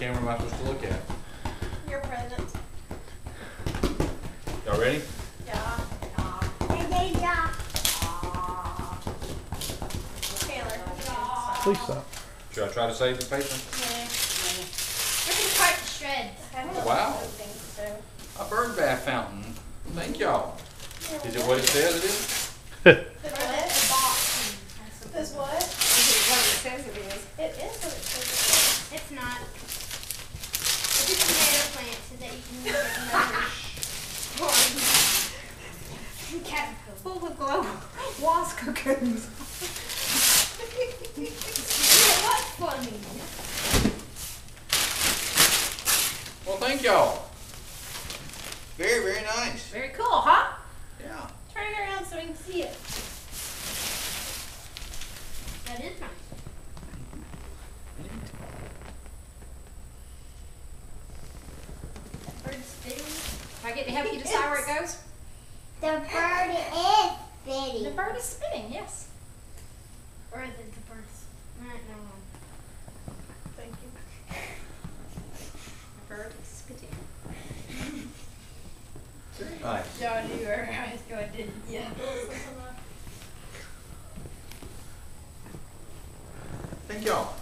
camera am I supposed to look at? Your present. Y'all ready? Yeah. Taylor. Please stop. Should I try to save the paper? Rip it apart to shreds. Oh, wow. A bird bath fountain. Thank y'all. Is it what it says it is? This what? This what? This is what it says it is. It is what it says It's not. It's a tomato plant so that you can use it another caterpillar. Full with glow wasp cocoons. What's funny? Well, thank y'all. Very, very nice. Very cool, huh? Yeah. Turn it around so we can see it. That is nice. That bird's spitting. Do I get to help you decide where it goes? The bird is spitting. The bird is spinning, yes. Or is it the bird's? Alright, never mind. Thank you. The bird is spitting. Very nice. Y'all knew where I was going, didn't you? Thank y'all.